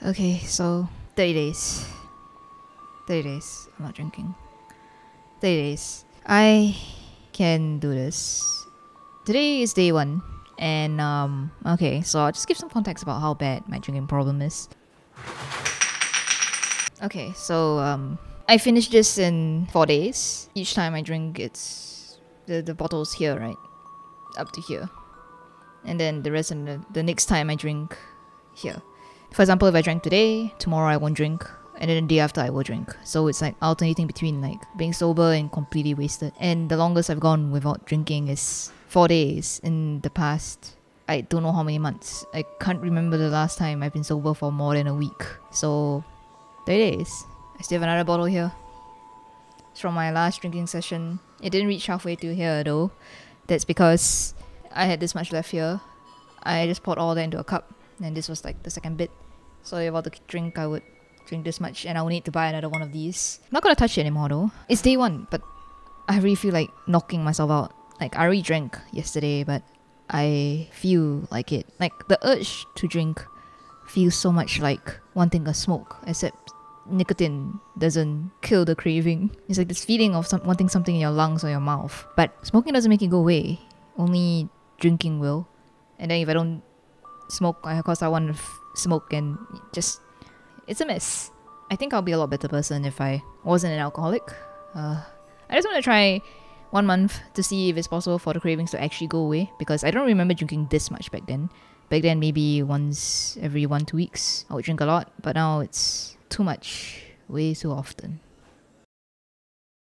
Okay, so 30 days. 30 days. I'm not drinking. 30 days. I can do this. Today is day 1. And, okay, so I'll just give some context about how bad my drinking problem is. Okay, so, I finished this in 4 days. Each time I drink, it's... The bottle's here, right? Up to here. And then the rest of the next time I drink, here. For example, if I drank today, tomorrow I won't drink, and then the day after I will drink. So it's like alternating between like being sober and completely wasted. And the longest I've gone without drinking is 4 days in the past. I don't know how many months. I can't remember the last time I've been sober for more than a week. So 30 days. I still have another bottle here. It's from my last drinking session. It didn't reach halfway to here though. That's because I had this much left here. I just poured all that into a cup, and this was like the second bit. So if I were to drink, I would drink this much, and I will need to buy another one of these. I'm not gonna touch it anymore though. It's day 1, but I really feel like knocking myself out. Like, I already drank yesterday, but I feel like it. Like, the urge to drink feels so much like wanting a smoke, except nicotine doesn't kill the craving. It's like this feeling of wanting something in your lungs or your mouth. But smoking doesn't make it go away. Only drinking will. And then if I don't smoke, of course I want to smoke, and just... It's a mess. I think I'll be a lot better person if I wasn't an alcoholic. I just want to try 1 month to see if it's possible for the cravings to actually go away, because I don't remember drinking this much back then. Back then, maybe once every 1-2 weeks I would drink a lot, but now it's too much, way too often.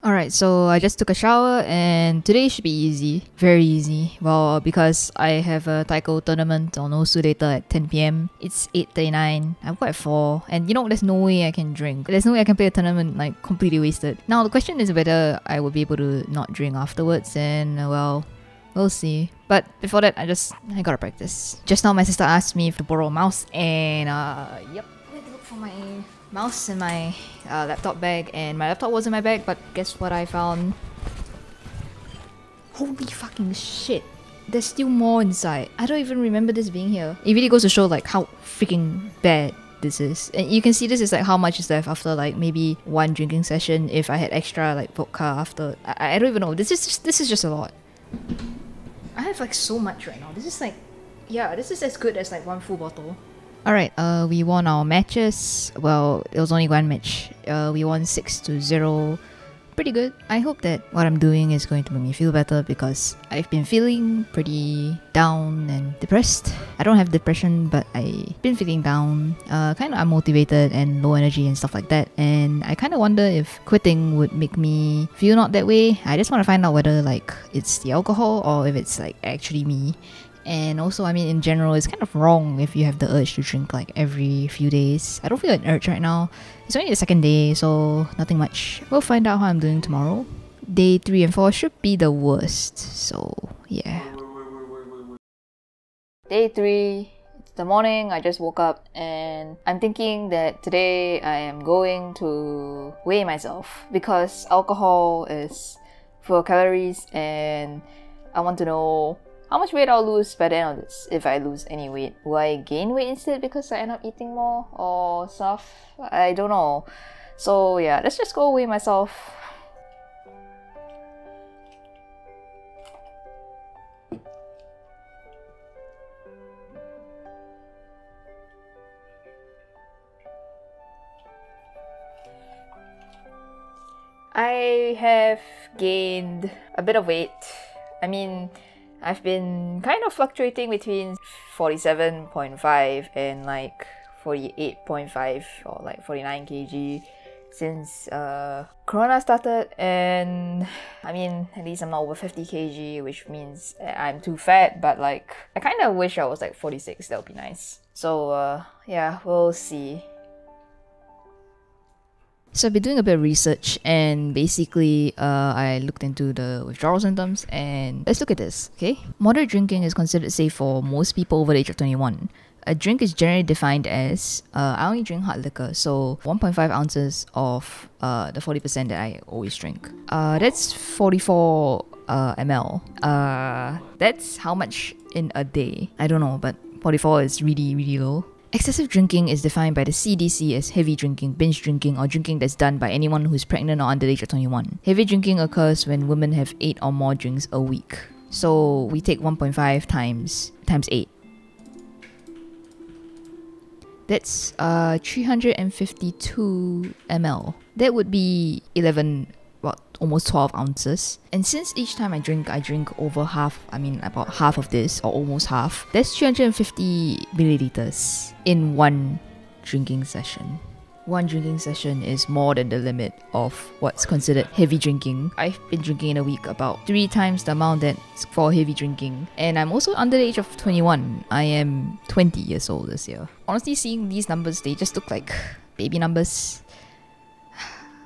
Alright, so I just took a shower, and today should be easy. Very easy. Well, because I have a taiko tournament on Osu later at 10 PM. It's 8:39. I've got at 4. And you know, there's no way I can drink. There's no way I can play a tournament like completely wasted. Now, the question is whether I will be able to not drink afterwards, and well, we'll see. But before that, I gotta practice. Just now my sister asked me to borrow a mouse, and yep. I went to look for my mouse in my laptop bag, and my laptop was in my bag, but guess what I found? Holy fucking shit. There's still more inside. I don't even remember this being here. It really goes to show like how freaking bad this is. And you can see this is like how much is left after like maybe 1 drinking session if I had extra like vodka after. I don't even know. This is just a lot. I have like so much right now. This is like, yeah, this is as good as like 1 full bottle. Alright, we won our matches. Well, it was only 1 match. We won 6-0. Pretty good. I hope that what I'm doing is going to make me feel better, because I've been feeling pretty down and depressed. I don't have depression, but I've been feeling down, kind of unmotivated and low energy and stuff like that. And I kind of wonder if quitting would make me feel not that way. I just want to find out whether like it's the alcohol or if it's like actually me. And also, I mean, in general, it's kind of wrong if you have the urge to drink like every few days. I don't feel an urge right now. It's only the 2nd day, so nothing much. We'll find out how I'm doing tomorrow. Day 3 and 4 should be the worst, so yeah. Day 3, it's the morning, I just woke up, and I'm thinking that today I am going to weigh myself, because alcohol is full of calories, and I want to know how much weight I'll lose by the end of this. If I lose any weight, will I gain weight instead because I end up eating more or stuff? I don't know. So yeah, let's just go weigh myself. I have gained a bit of weight. I mean, I've been kind of fluctuating between 47.5 and like 48.5 or like 49 kg since Corona started, and I mean, at least I'm not over 50 kg, which means I'm too fat, but like I kind of wish I was like 46, that would be nice. So yeah, we'll see. So I've been doing a bit of research, and basically I looked into the withdrawal symptoms, and let's look at this, okay? Moderate drinking is considered safe for most people over the age of 21. A drink is generally defined as, I only drink hard liquor, so 1.5 ounces of the 40% that I always drink. That's 44 ml. That's how much in a day? I don't know, but 44 is really, really low. Excessive drinking is defined by the CDC as heavy drinking, binge drinking, or drinking that's done by anyone who's pregnant or under the age of 21. Heavy drinking occurs when women have 8 or more drinks a week. So we take 1.5 times 8. That's 352 ml. That would be 11, almost 12 ounces. And since each time I drink over half, about half of this, or almost half, that's 350 milliliters in one drinking session. One drinking session is more than the limit of what's considered heavy drinking. I've been drinking in a week about 3 times the amount that's for heavy drinking. And I'm also under the age of 21. I am 20 years old this year. Honestly, seeing these numbers, they just look like baby numbers.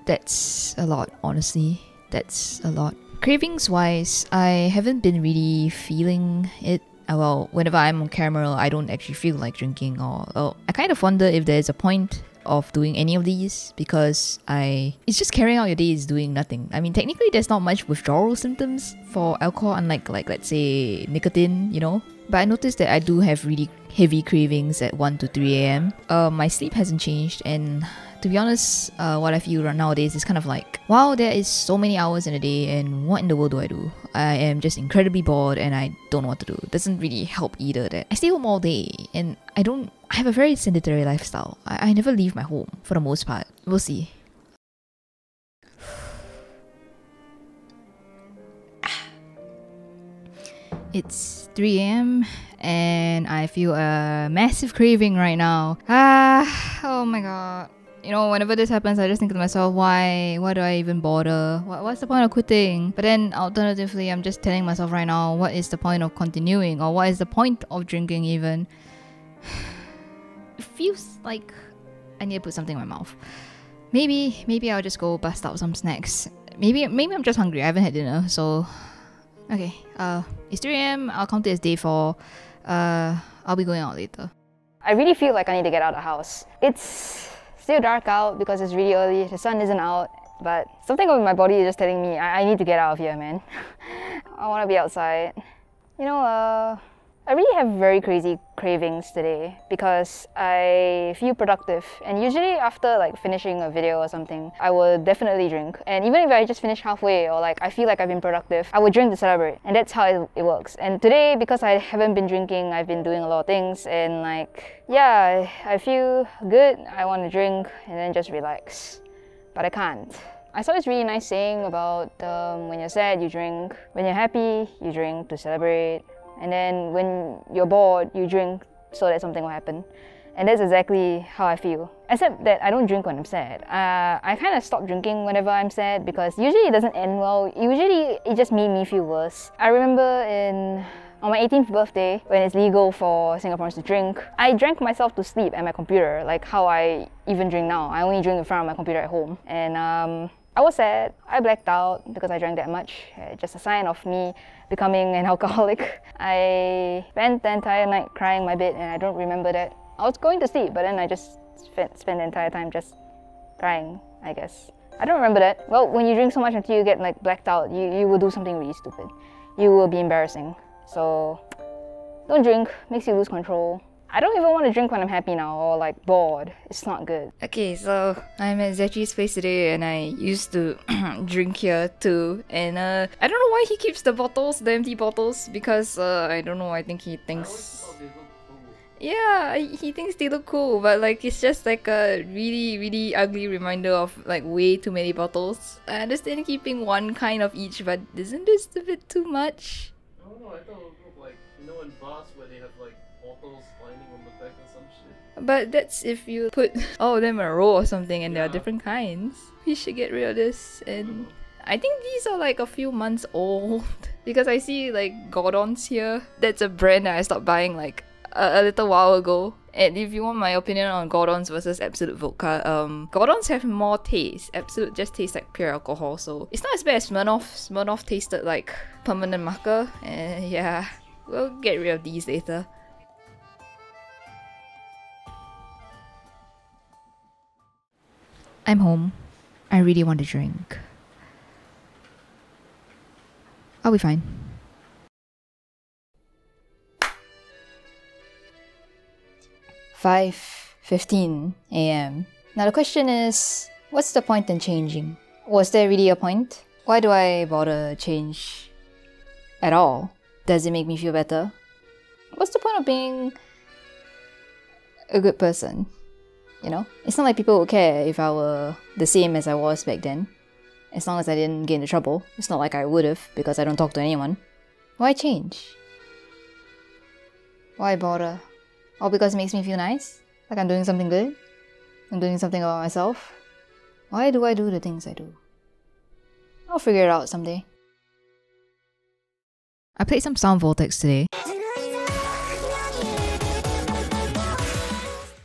That's a lot, honestly. That's a lot. Cravings wise, I haven't been really feeling it. Well, whenever I'm on camera, I don't actually feel like drinking, or I kind of wonder if there's a point of doing any of these, because it's just carrying out your days doing nothing. I mean, technically there's not much withdrawal symptoms for alcohol, unlike let's say nicotine, you know. But I noticed that I do have really heavy cravings at 1 to 3 a.m. My sleep hasn't changed, and to be honest, what I feel right nowadays is kind of like, wow, there is so many hours in a day, and what in the world do I do? I am just incredibly bored and I don't know what to do. It doesn't really help either that I stay home all day, and I have a very sedentary lifestyle. I never leave my home for the most part. We'll see. It's 3 a.m. and I feel a massive craving right now. Oh my god. You know, whenever this happens, I just think to myself, why do I even bother? What's the point of quitting? But then alternatively, I'm just telling myself right now, what is the point of continuing? Or what is the point of drinking even? It feels like I need to put something in my mouth. Maybe I'll just go bust out some snacks. Maybe I'm just hungry. I haven't had dinner, so okay. It's 3 a.m. I'll count it as day 4. I'll be going out later. I really feel like I need to get out of the house. It's still dark out because it's really early. The sun isn't out, but something about my body is just telling me I need to get out of here, man. I want to be outside. You know, I really have very crazy cravings today because I feel productive, and usually after finishing a video or something, I will definitely drink. And even if I just finish halfway, or I feel like I've been productive, I would drink to celebrate, and that's how it works. And today, because I haven't been drinking, I've been doing a lot of things, and yeah, I feel good. I want to drink and then just relax, but I can't. I saw this really nice saying about when you're sad, you drink. When you're happy, you drink to celebrate. And then when you're bored, you drink so that something will happen. And that's exactly how I feel. Except that I don't drink when I'm sad. I kind of stop drinking whenever I'm sad because usually it doesn't end well. Usually it just made me feel worse. I remember on my 18th birthday, when it's legal for Singaporeans to drink, I drank myself to sleep at my computer, like how I even drink now. I only drink in front of my computer at home. And I was sad. I blacked out because I drank that much. Just a sign of me becoming an alcoholic. I spent the entire night crying in my bed, and I don't remember that. I was going to sleep, but then I just spent the entire time just crying, I guess. I don't remember that. Well, when you drink so much until you get blacked out, you will do something really stupid. You will be embarrassing. So don't drink, makes you lose control. I don't even want to drink when I'm happy now or bored. It's not good. Okay, so I'm at Zechi's place today, and I used to drink here too. And I don't know why he keeps the empty bottles, because I don't know, I think he thinks... Yeah, he thinks they look cool, but it's just a really, really ugly reminder of way too many bottles. I understand keeping one kind of each, but isn't this a bit too much? No, I thought it would look in bars where they have bottles lining on the back or some shit. But that's if you put all of them in a row or something, and there are different kinds. We should get rid of this. And I think these are a few months old because I see Gordon's here. That's a brand that I stopped buying a little while ago. And if you want my opinion on Gordon's versus Absolute Vodka, Gordon's have more taste. Absolute just tastes like pure alcohol, so it's not as bad as Smirnoff. Smirnoff tasted like permanent marker, and yeah, we'll get rid of these later. I'm home. I really want to drink. I'll be fine. 5:15 a.m. Now the question is, what's the point in changing? Was there really a point? Why do I bother change at all? Does it make me feel better? What's the point of being a good person? You know? It's not like people would care if I were the same as I was back then. As long as I didn't get into trouble. It's not like I would've, because I don't talk to anyone. Why change? Why bother? All because it makes me feel nice? Like I'm doing something good? I'm doing something about myself? Why do I do the things I do? I'll figure it out someday. I played some Sound Vortex today.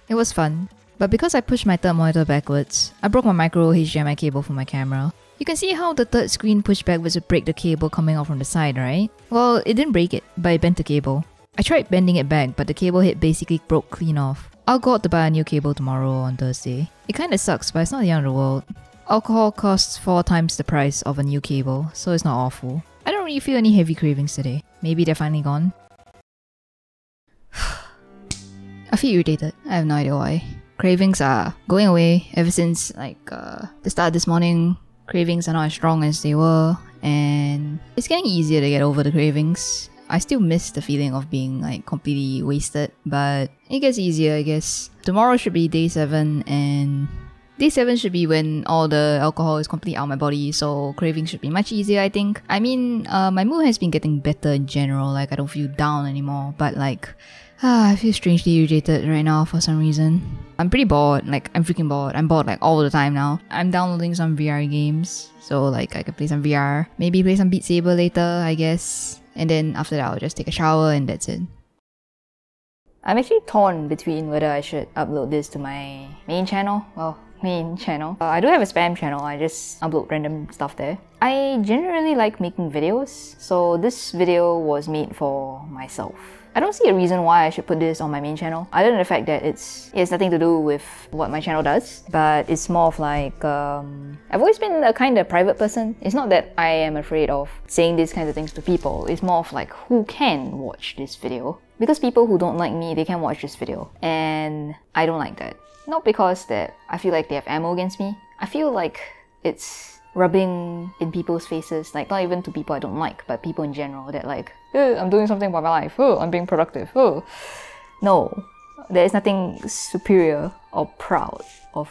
It was fun, but because I pushed my third monitor backwards, I broke my micro HDMI cable for my camera. You can see how the third screen pushed backwards would break the cable coming out from the side, right? Well, it didn't break it, but it bent the cable. I tried bending it back, but the cable head basically broke clean off. I'll go out to buy a new cable tomorrow on Thursday. It kinda sucks, but it's not the end of the world. Alcohol costs 4 times the price of a new cable, so it's not awful. I don't really feel any heavy cravings today. Maybe they're finally gone. I feel irritated. I have no idea why. Cravings are going away ever since the start of this morning. Cravings are not as strong as they were, and it's getting easier to get over the cravings. I still miss the feeling of being completely wasted, but it gets easier, I guess. Tomorrow should be day 7, and day 7 should be when all the alcohol is completely out of my body, so craving should be much easier, I think. I mean, my mood has been getting better in general. I don't feel down anymore, but I feel strangely irritated right now for some reason. I'm pretty bored, I'm freaking bored. I'm bored all the time now. I'm downloading some VR games, so I can play some VR. Maybe play some Beat Saber later, I guess. And then after that, I'll just take a shower and that's it. I'm actually torn between whether I should upload this to my main channel. Well, main channel. I do have a spam channel, I just upload random stuff there. I generally like making videos, so this video was made for myself. I don't see a reason why I should put this on my main channel, other than the fact that it has nothing to do with what my channel does, but it's more of I've always been a kind of private person. It's not that I am afraid of saying these kinds of things to people, it's more of who can watch this video. Because people who don't like me, they can watch this video, and I don't like that. Not because that I feel like they have ammo against me, I feel like it's rubbing in people's faces, not even to people I don't like, but people in general, that I'm doing something about my life, I'm being productive, No, there is nothing superior or proud of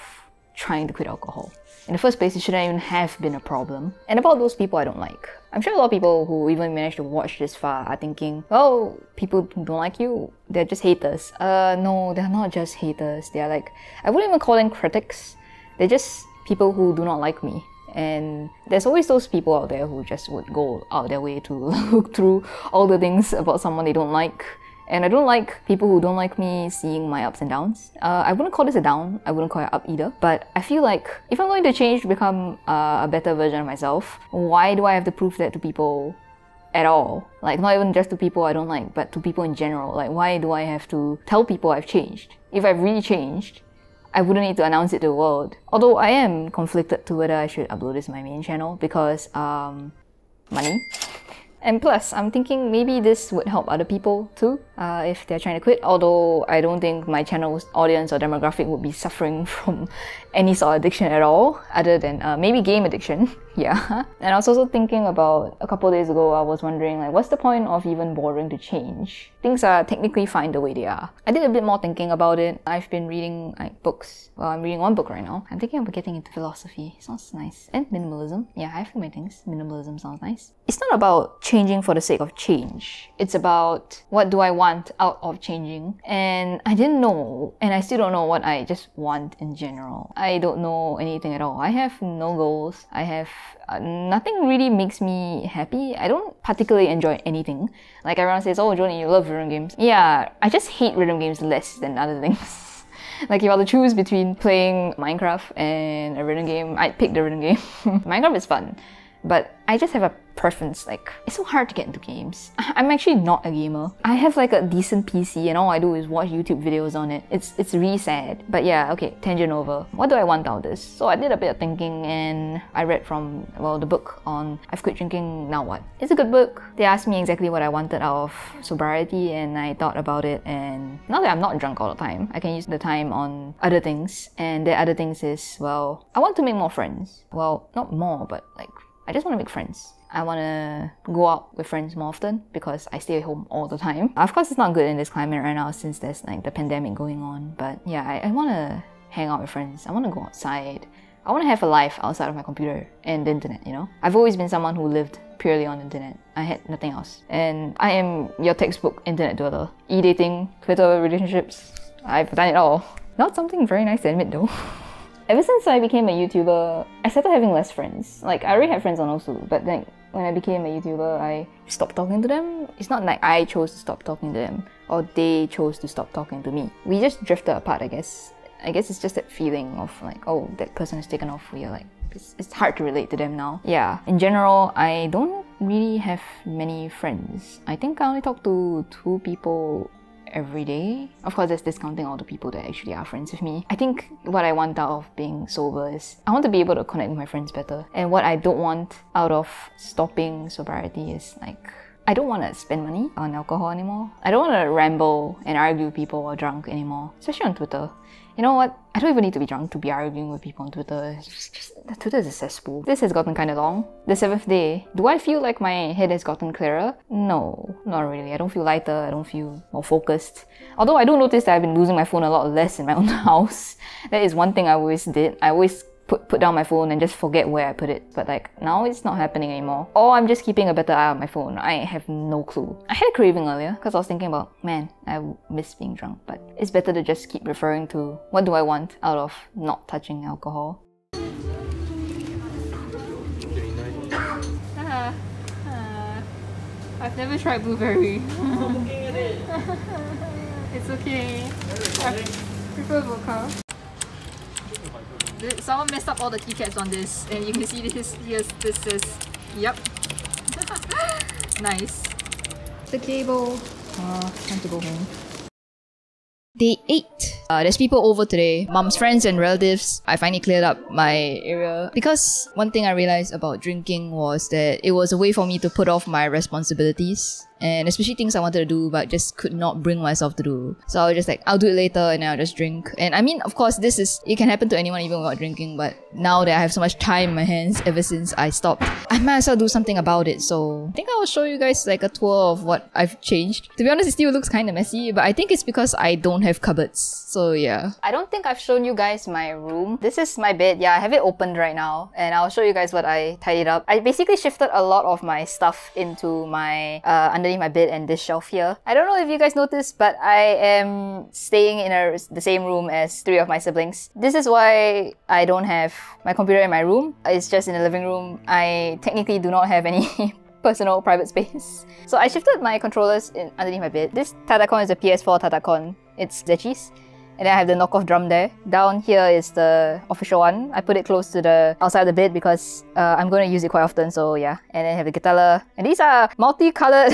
trying to quit alcohol. In the first place, it shouldn't even have been a problem. And about those people I don't like, I'm sure a lot of people who even managed to watch this far are thinking, well, people who don't like you, they're just haters. No, they're not just haters. They're I wouldn't even call them critics. They're just people who do not like me. And there's always those people out there who just would go out their way to look through all the things about someone they don't like. And I don't like people who don't like me seeing my ups and downs. I wouldn't call this a down, I wouldn't call it up either. But I feel if I'm going to change to become a better version of myself, why do I have to prove that to people at all? Not even just to people I don't like, but to people in general. Why do I have to tell people I've changed? If I've really changed, I wouldn't need to announce it to the world. Although I am conflicted to whether I should upload this to my main channel because, money. And plus, I'm thinking maybe this would help other people too, if they're trying to quit. Although I don't think my channel's audience or demographic would be suffering from any sort of addiction at all, other than maybe game addiction. Yeah. And I was also thinking about, a couple of days ago, I was wondering what's the point of even bothering to change? Things are technically fine the way they are. I did a bit more thinking about it. I've been reading books. Well, I'm reading one book right now. I'm thinking about getting into philosophy. It sounds nice. And minimalism. Yeah, I have my things. Minimalism sounds nice. It's not about changing for the sake of change. It's about what do I want out of changing. And I didn't know, and I still don't know what I just want in general. I don't know anything at all. I have no goals. I have nothing really makes me happy. I don't particularly enjoy anything. Everyone says, oh, Joni, you love rhythm games. Yeah, I just hate rhythm games less than other things. If I were to choose between playing Minecraft and a rhythm game, I'd pick the rhythm game. Minecraft is fun. but I just have a preference. Like, it's so hard to get into games. I'm actually not a gamer. I have like a decent PC and all I do is watch YouTube videos on it. It's really sad. But yeah, okay, tangent over. What do I want out of this? So I did a bit of thinking and I read from, well, the book on I've Quit Drinking, Now What? It's a good book. They asked me exactly what I wanted out of sobriety and I thought about it, and now that I'm not drunk all the time, I can use the time on other things, and the other things is, well, I want to make more friends. Well, not more, but like, I just want to make friends. I want to go out with friends more often because I stay at home all the time. Of course, it's not good in this climate right now since there's like the pandemic going on. But yeah, I want to hang out with friends. I want to go outside. I want to have a life outside of my computer and the internet, you know? I've always been someone who lived purely on the internet. I had nothing else. And I am your textbook internet dweller. E-dating, Twitter, relationships. I've done it all. Not something very nice to admit though. Ever since I became a YouTuber, I started having less friends. Like, I already had friends on Osu, but then when I became a YouTuber, I stopped talking to them. It's not like I chose to stop talking to them, or they chose to stop talking to me. We just drifted apart, I guess. I guess it's just that feeling of like, oh, that person has taken off, where you're like, it's hard to relate to them now. Yeah, in general, I don't really have many friends. I think I only talk to 2 people every day. Of course, that's discounting all the people that actually are friends with me. I think what I want out of being sober is I want to be able to connect with my friends better. And what I don't want out of stopping sobriety is like, I don't want to spend money on alcohol anymore. I don't want to ramble and argue with people while drunk anymore, especially on Twitter. You know what? I don't even need to be drunk to be arguing with people on Twitter. Twitter is a cesspool. This has gotten kind of long. The 7th day. Do I feel like my head has gotten clearer? No, not really. I don't feel lighter. I don't feel more focused. Although I do notice that I've been losing my phone a lot less in my own house. That is one thing I always did. I always put down my phone and just forget where I put it. But like, now it's not happening anymore. Or I'm just keeping a better eye on my phone. I have no clue. I had a craving earlier because I was thinking about, man, I miss being drunk. But it's better to just keep referring to what do I want out of not touching alcohol. I've never tried blueberry. Stop looking at it. It's okay. I prefer vodka. Someone messed up all the keycaps on this, and you can see this. This says, yep. Nice. The cable. Time to go home. Day 8. There's people over today. Mom's friends and relatives. I finally cleared up my area. Because one thing I realized about drinking was that it was a way for me to put off my responsibilities. And especially things I wanted to do but just could not bring myself to do. So I was just like, I'll do it later and then I'll just drink. And I mean, of course, it can happen to anyone even without drinking, but now that I have so much time in my hands ever since I stopped, I might as well do something about it. So I think I will show you guys like a tour of what I've changed. To be honest, it still looks kind of messy, but I think it's because I don't have cupboards. So yeah. I don't think I've shown you guys my room. This is my bed. Yeah, I have it opened right now and I'll show you guys what I tidied up. I basically shifted a lot of my stuff into my underneath my bed and this shelf here. I don't know if you guys noticed, but I am staying in the same room as 3 of my siblings. This is why I don't have my computer in my room. It's just in the living room. I technically do not have any personal private space. So I shifted my controllers underneath my bed. This Tatacon is a PS4 Tatacon. It's Zechi's. And then I have the knockoff drum there. Down here is the official one. I put it close to the outside of the bed because I'm going to use it quite often, so yeah. And then I have the guitar. And these are multicolored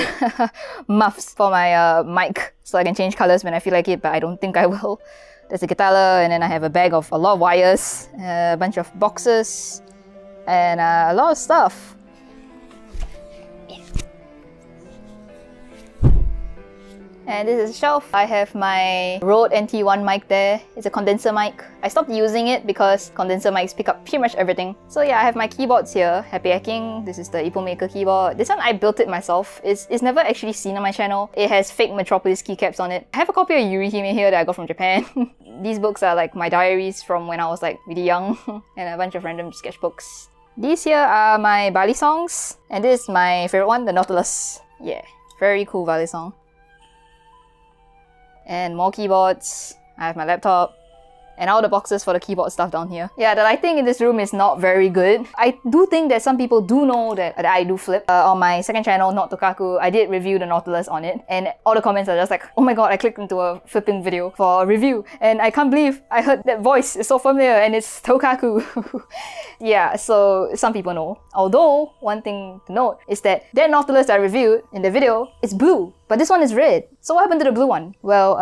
muffs for my mic, so I can change colors when I feel like it, but I don't think I will. There's a guitar, and then I have a bag of a lot of wires, a bunch of boxes, and a lot of stuff. And this is a shelf. I have my Rode NT1 mic there. It's a condenser mic. I stopped using it because condenser mics pick up pretty much everything. So yeah, I have my keyboards here. Happy hacking. This is the Ipo Maker keyboard. This one I built it myself. It's never actually seen on my channel. It has fake Metropolis keycaps on it. I have a copy of Yurihime here that I got from Japan. These books are like my diaries from when I was like really young and a bunch of random sketchbooks. These here are my Bali songs. And this is my favorite one, the Nautilus. Yeah, very cool Bali song. And more keyboards. I have my laptop. and all the boxes for the keyboard stuff down here. Yeah, the lighting in this room is not very good. I do think that some people do know that I do flip. On my second channel, Not Tokaku, I did review the Nautilus on it, and all the comments are just like, oh my god, I clicked into a flipping video for a review, and I can't believe I heard that voice. It's so familiar, and it's Tokaku. Yeah, so some people know. Although, one thing to note is that Nautilus I reviewed in the video is blue, but this one is red. So what happened to the blue one? Well,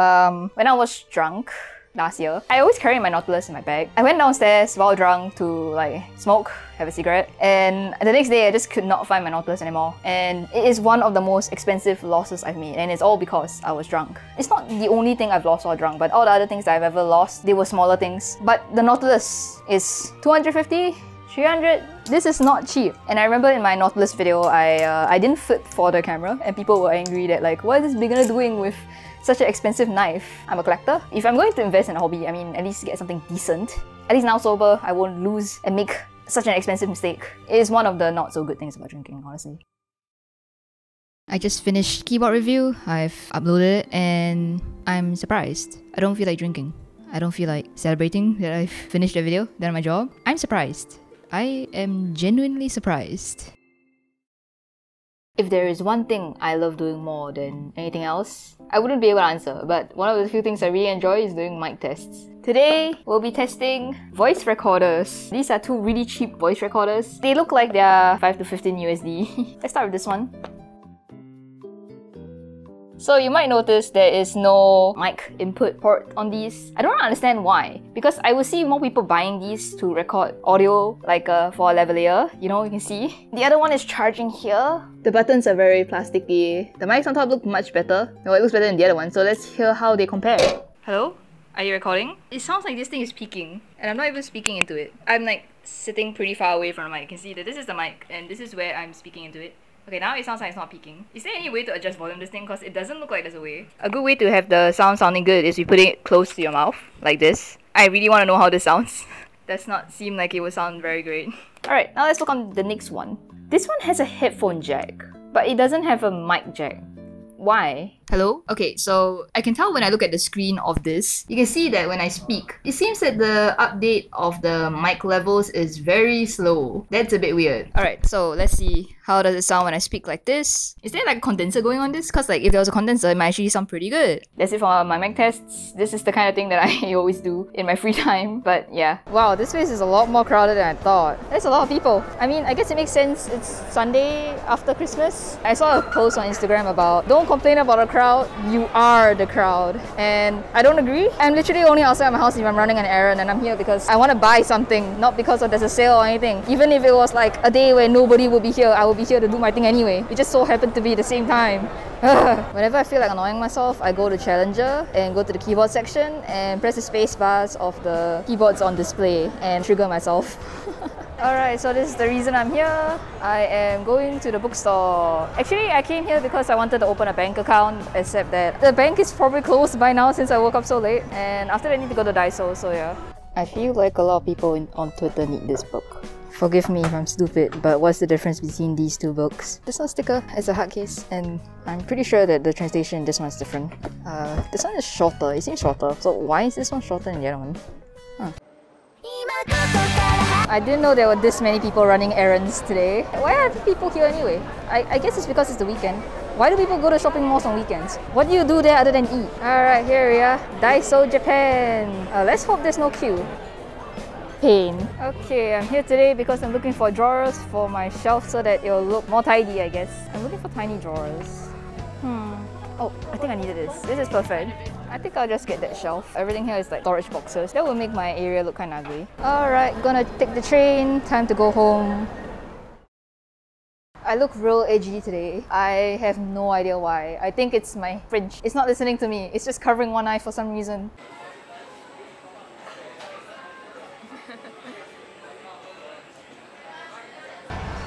when I was drunk last year, I always carry my Nautilus in my bag. I went downstairs while drunk to like smoke, have a cigarette, and the next day I just could not find my Nautilus anymore. And it is one of the most expensive losses I've made, and it's all because I was drunk. It's not the only thing I've lost while drunk, but all the other things that I've ever lost, they were smaller things. But the Nautilus is 250, 300. This is not cheap. And I remember in my Nautilus video, I didn't flip for the camera, and people were angry that like, what is this beginner doing with such an expensive knife? I'm a collector. If I'm going to invest in a hobby, I mean, at least get something decent. At least now sober, I won't lose and make such an expensive mistake. It is one of the not so good things about drinking, honestly. I just finished keyboard review. I've uploaded it and I'm surprised. I don't feel like drinking. I don't feel like celebrating that I've finished the video, done my job. I'm surprised. I am genuinely surprised. If there is one thing I love doing more than anything else, I wouldn't be able to answer, but one of the few things I really enjoy is doing mic tests. Today, we'll be testing voice recorders. These are two really cheap voice recorders. They look like they're 5 to 15 USD. Let's start with this one. So you might notice there is no mic input port on these. I don't understand why, because I will see more people buying these to record audio, like for a lavalier, you know, you can see. The other one is charging here. The buttons are very plasticky. The mics on top look much better. No, it looks better than the other one, so let's hear how they compare. Hello? Are you recording? It sounds like this thing is peaking, and I'm not even speaking into it. I'm like sitting pretty far away from the mic. You can see that this is the mic, and this is where I'm speaking into it. Okay, now it sounds like it's not peaking. Is there any way to adjust volume this thing? Because it doesn't look like there's a way. A good way to have the sound sounding good is you put it close to your mouth, like this. I really want to know how this sounds. Does not seem like it would sound very great. Alright, now let's look on the next one. This one has a headphone jack, but it doesn't have a mic jack. Why? Hello? Okay, so I can tell when I look at the screen of this, you can see that when I speak, it seems that the update of the mic levels is very slow. That's a bit weird. Alright, so let's see. How does it sound when I speak like this? Is there like a condenser going on this? Because like if there was a condenser, it might actually sound pretty good. That's it for my mic tests. This is the kind of thing that I always do in my free time. But yeah. Wow, this place is a lot more crowded than I thought. There's a lot of people. I mean, I guess it makes sense. It's Sunday after Christmas. I saw a post on Instagram about don't complain about the crowd, you are the crowd. And I don't agree. I'm literally only outside my house if I'm running an errand, and I'm here because I want to buy something, not because there's a sale or anything. Even if it was like a day where nobody would be here, I would be here to do my thing anyway. It just so happened to be the same time. Whenever I feel like annoying myself, I go to Challenger and go to the keyboard section and press the space bars of the keyboards on display and trigger myself. Alright, so this is the reason I'm here. I am going to the bookstore. Actually, I came here because I wanted to open a bank account, except that the bank is probably closed by now since I woke up so late. And after that, I need to go to Daiso, so yeah. I feel like a lot of people on Twitter need this book. Forgive me if I'm stupid, but what's the difference between these two books? This one's thicker, it's a hardcase, and I'm pretty sure that the translation in this one's different. This one is shorter, it seems shorter. So why is this one shorter than the other one? Huh. I didn't know there were this many people running errands today. Why are people here anyway? I guess it's because it's the weekend. Why do people go to shopping malls on weekends? What do you do there other than eat? Alright, here we are. Daiso, Japan. Let's hope there's no queue. Pain. Okay, I'm here today because I'm looking for drawers for my shelf so that it'll look more tidy, I guess. I'm looking for tiny drawers. Oh, I think I needed this. This is perfect. I think I'll just get that shelf. Everything here is like storage boxes. That will make my area look kind of ugly. Alright, gonna take the train. Time to go home. I look real edgy today. I have no idea why. I think it's my fringe. It's not listening to me. It's just covering one eye for some reason.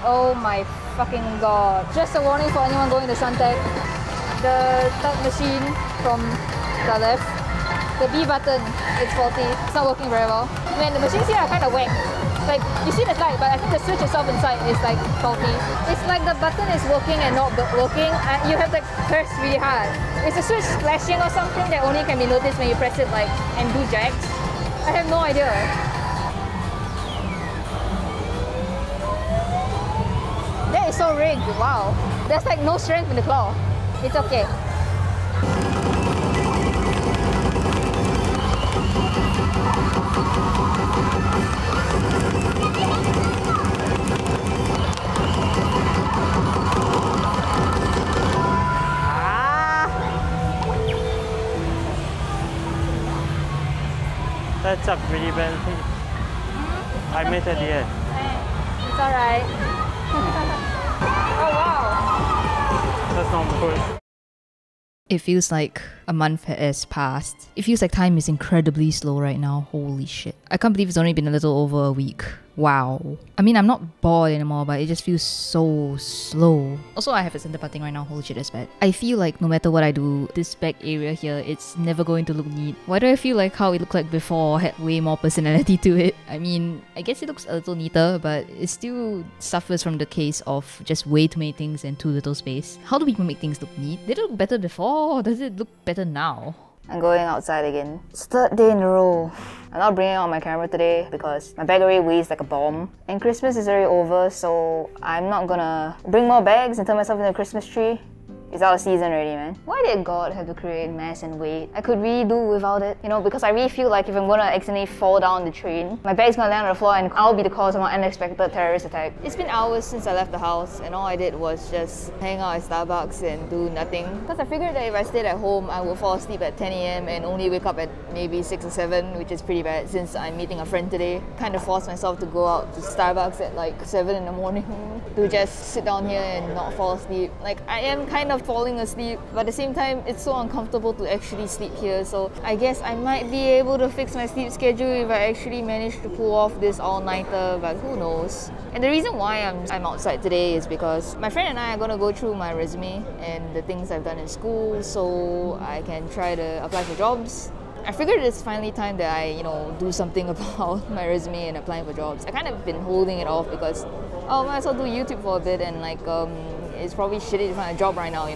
Oh my fucking god. Just a warning for anyone going to Suntec. The third machine from the left, the B button, it's faulty. It's not working very well. Man, the machines here are kind of whack. Like, you see the light, but I think the switch itself inside is like faulty. It's like the button is working and not working, and you have to press really hard. Is the switch flashing or something that only can be noticed when you press it like and do jacks? I have no idea. That is so rigged. Wow. There's like no strength in the claw. It's okay. That's a pretty bad thing. I missed at the end. It's alright. Oh wow. That's not good. It feels like a month has passed. It feels like time is incredibly slow right now. Holy shit. I can't believe it's only been a little over a week. Wow. I mean, I'm not bored anymore, but it just feels so slow. Also, I have a center parting right now. Holy shit, that's bad. I feel like no matter what I do, this back area here, it's never going to look neat. Why do I feel like how it looked like before had way more personality to it? I mean, I guess it looks a little neater, but it still suffers from the case of just way too many things and too little space. How do people make things look neat? Did it look better before, or does it look better now? I'm going outside again. It's third day in a row. I'm not bringing out my camera today because my bag already weighs like a bomb. And Christmas is already over, so I'm not gonna bring more bags and turn myself into a Christmas tree. It's out of season already, man. Why did God have to create mass and weight? I could really do without it, you know, because I really feel like if I'm gonna accidentally fall down the train, my bag's gonna land on the floor and I'll be the cause of an unexpected terrorist attack. It's been hours since I left the house and all I did was just hang out at Starbucks and do nothing. Because I figured that if I stayed at home, I would fall asleep at 10 AM and only wake up at maybe 6 or 7, which is pretty bad since I'm meeting a friend today. Kind of forced myself to go out to Starbucks at like 7 in the morning to just sit down here and not fall asleep. Like, I am kind of falling asleep, but at the same time it's so uncomfortable to actually sleep here, so I guess I might be able to fix my sleep schedule if I actually manage to pull off this all-nighter, but who knows. And the reason why I'm outside today is because my friend and I are going to go through my resume and the things I've done in school so I can try to apply for jobs. I figured it's finally time that I, do something about my resume and applying for jobs. I kind of been holding it off because, I might as well do YouTube for a bit and it's probably shitty to find a job right now,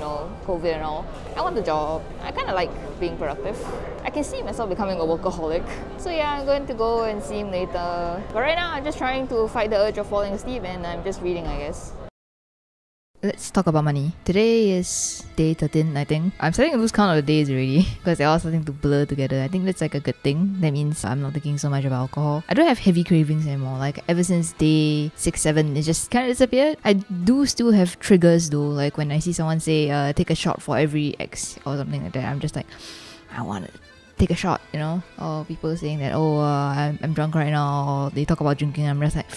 COVID and all. I want the job. I kind of like being productive. I can see myself becoming a workaholic. So yeah, I'm going to go and see him later. But right now, I'm just trying to fight the urge of falling asleep and I'm just reading, I guess. Let's talk about money. Today is day 13, I think. I'm starting to lose count of the days already because they're all starting to blur together. I think that's like a good thing. That means I'm not thinking so much about alcohol. I don't have heavy cravings anymore. Like ever since day 6, 7, it just kind of disappeared. I do still have triggers though. Like when I see someone say, take a shot for every X or something like that, I'm just like, I want to take a shot, Or people saying that, I'm drunk right now, or they talk about drinking, I'm just like,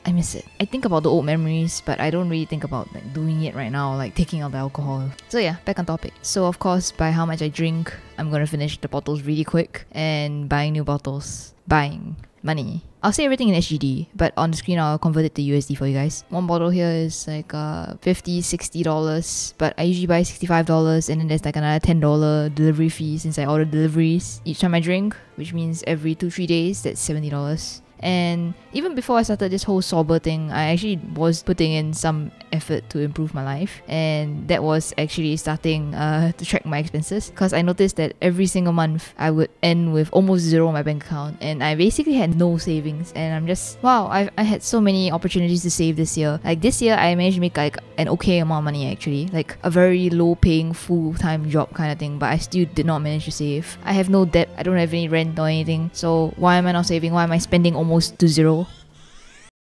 I miss it. I think about the old memories, but I don't really think about doing it right now, like taking out the alcohol. So yeah, back on topic. So of course, by how much I drink, I'm gonna finish the bottles really quick and buying new bottles. Buying money. I'll say everything in SGD, but on the screen I'll convert it to USD for you guys. One bottle here is like $50, $60, but I usually buy $65 and then there's like another $10 delivery fee since I order deliveries each time I drink, which means every 2-3 days that's $70. And even before I started this whole sober thing, I actually was putting in some effort to improve my life, and that was actually starting to track my expenses, because I noticed that every single month I would end with almost zero on my bank account and I basically had no savings. And I'm just, wow, I had so many opportunities to save this year. Like this year I managed to make like an okay amount of money, actually, like a very low paying full-time job kind of thing, but I still did not manage to save. I have no debt, I don't have any rent or anything, so why am I not saving? Why am I spending almost to zero?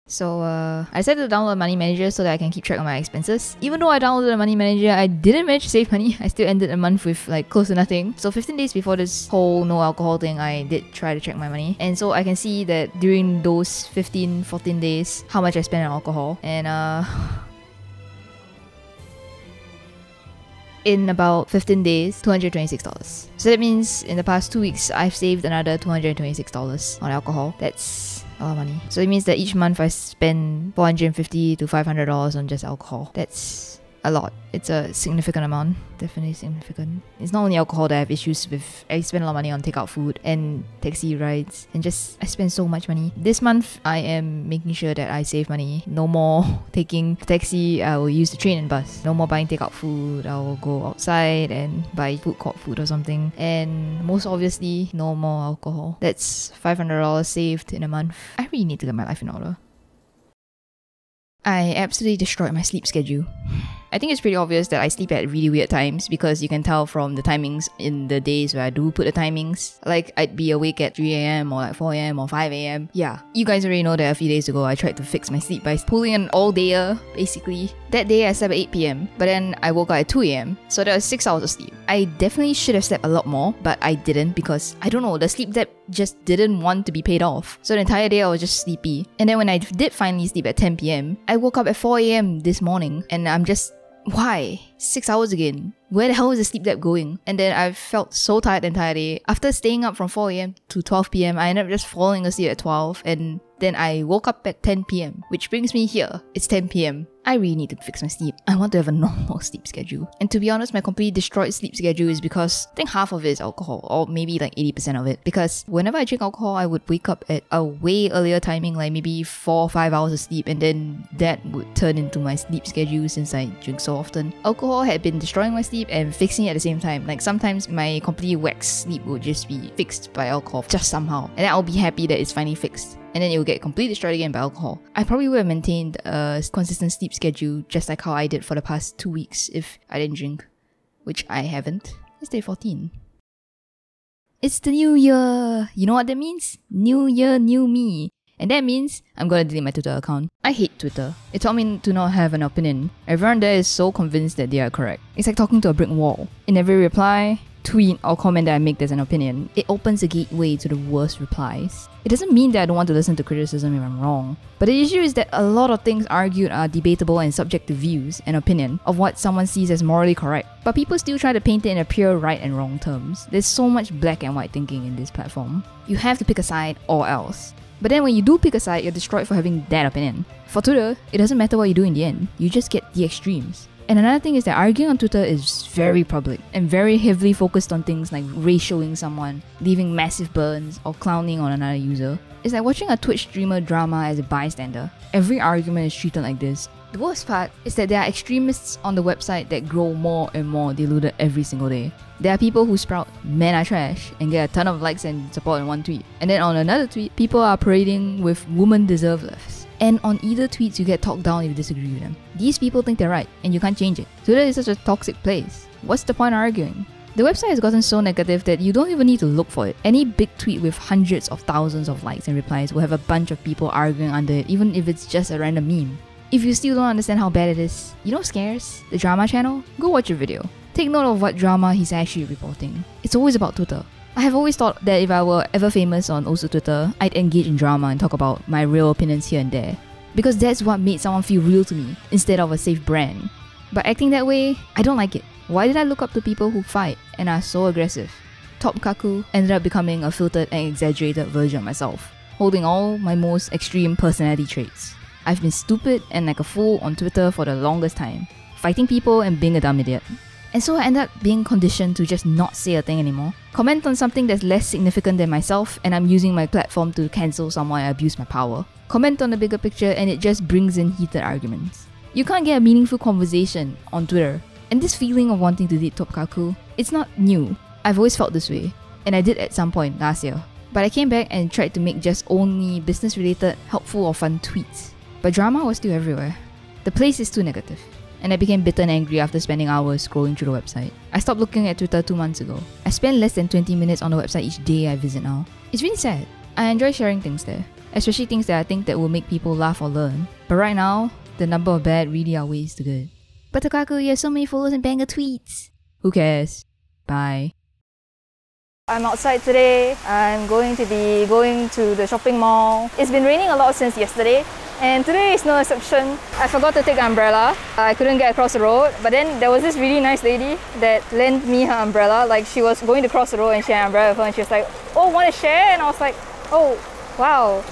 So I decided to download Money Manager so that I can keep track of my expenses. Even though I downloaded the Money Manager, I didn't manage to save money. I still ended a month with like close to nothing. So 15 days before this whole no alcohol thing, I did try to check my money. And so I can see that during those 14 days, how much I spent on alcohol. And in about 15 days, $226. So that means in the past 2 weeks, I've saved another $226 on alcohol. That's a lot of money. So it means that each month I spend $450 to $500 on just alcohol. That's a lot. It's a significant amount. Definitely significant. It's not only alcohol that I have issues with. I spend a lot of money on takeout food and taxi rides, and just I spend so much money. This month I am making sure that I save money. No more taking taxi. I will use the train and bus. No more buying takeout food. I will go outside and buy food court food or something. And most obviously, no more alcohol. That's $500 saved in a month. I really need to get my life in order. I absolutely destroyed my sleep schedule. I think it's pretty obvious that I sleep at really weird times because you can tell from the timings in the days where I do put the timings. Like, I'd be awake at 3 a.m. or like 4 a.m. or 5 a.m. Yeah, you guys already know that a few days ago I tried to fix my sleep by pulling an all-dayer, basically. That day I slept at 8 p.m, but then I woke up at 2 a.m, so that was 6 hours of sleep. I definitely should have slept a lot more, but I didn't because, I don't know, the sleep debt just didn't want to be paid off. So the entire day I was just sleepy. And then when I did finally sleep at 10 p.m, I woke up at 4 a.m. this morning, and I'm just... why? 6 hours again? Where the hell is the sleep debt going? And then I felt so tired the entire day. After staying up from 4 a.m. to 12 p.m, I ended up just falling asleep at 12, and then I woke up at 10 p.m, which brings me here. It's 10 p.m. I really need to fix my sleep. I want to have a normal sleep schedule. And to be honest, my completely destroyed sleep schedule is because I think half of it is alcohol, or maybe like 80% of it. Because whenever I drink alcohol, I would wake up at a way earlier timing, like maybe 4 or 5 hours of sleep, and then that would turn into my sleep schedule since I drink so often. Alcohol had been destroying my sleep and fixing it at the same time. Like sometimes my completely waxed sleep would just be fixed by alcohol, just somehow. And then I'll be happy that it's finally fixed. And then it will get completely destroyed again by alcohol. I probably would have maintained a consistent sleep schedule just like how I did for the past 2 weeks if I didn't drink, which I haven't. It's day 14. It's the new year! You know what that means? New year, new me. And that means I'm gonna delete my Twitter account. I hate Twitter. It taught me to not have an opinion. Everyone there is so convinced that they are correct. It's like talking to a brick wall. In every reply, tweet or comment that I make there's an opinion, it opens a gateway to the worst replies. It doesn't mean that I don't want to listen to criticism if I'm wrong, but the issue is that a lot of things argued are debatable and subject to views and opinion of what someone sees as morally correct, but people still try to paint it in a pure right and wrong terms. There's so much black and white thinking in this platform. You have to pick a side or else. But then when you do pick a side, you're destroyed for having that opinion. For Twitter, it doesn't matter what you do in the end, you just get the extremes. And another thing is that arguing on Twitter is very public and very heavily focused on things like ratioing someone, leaving massive burns, or clowning on another user. It's like watching a Twitch streamer drama as a bystander. Every argument is treated like this. The worst part is that there are extremists on the website that grow more and more deluded every single day. There are people who sprout "men are trash" and get a ton of likes and support in one tweet. And then on another tweet, people are parading with "women deserve less." And on either tweets, you get talked down if you disagree with them. These people think they're right, and you can't change it. Twitter is such a toxic place. What's the point of arguing? The website has gotten so negative that you don't even need to look for it. Any big tweet with hundreds of thousands of likes and replies will have a bunch of people arguing under it, even if it's just a random meme. If you still don't understand how bad it is, you know Scares, the drama channel? Go watch a video. Take note of what drama he's actually reporting. It's always about Twitter. I have always thought that if I were ever famous on also Twitter, I'd engage in drama and talk about my real opinions here and there. Because that's what made someone feel real to me, instead of a safe brand. But acting that way, I don't like it. Why did I look up to people who fight and are so aggressive? Tokaku ended up becoming a filtered and exaggerated version of myself, holding all my most extreme personality traits. I've been stupid and like a fool on Twitter for the longest time, fighting people and being a dumb idiot. And so I ended up being conditioned to just not say a thing anymore. Comment on something that's less significant than myself and I'm using my platform to cancel someone and abuse my power. Comment on the bigger picture and it just brings in heated arguments. You can't get a meaningful conversation on Twitter. And this feeling of wanting to delete Tokaku, it's not new. I've always felt this way, and I did at some point last year. But I came back and tried to make just only business-related, helpful or fun tweets. But drama was still everywhere. The place is too negative. And I became bitter and angry after spending hours scrolling through the website. I stopped looking at Twitter 2 months ago. I spend less than 20 minutes on the website each day I visit now. It's really sad. I enjoy sharing things there, especially things that I think that will make people laugh or learn. But right now, the number of bad really outweighs the good. But Tokaku, you have so many followers and banger tweets. Who cares? Bye. I'm outside today. I'm going to be going to the shopping mall. It's been raining a lot since yesterday, and today is no exception. I forgot to take an umbrella. I couldn't get across the road, but then there was this really nice lady that lent me her umbrella. Like, she was going to cross the road and she had an umbrella with her, and she was like, "Oh, want to share?" And I was like, "Oh, wow.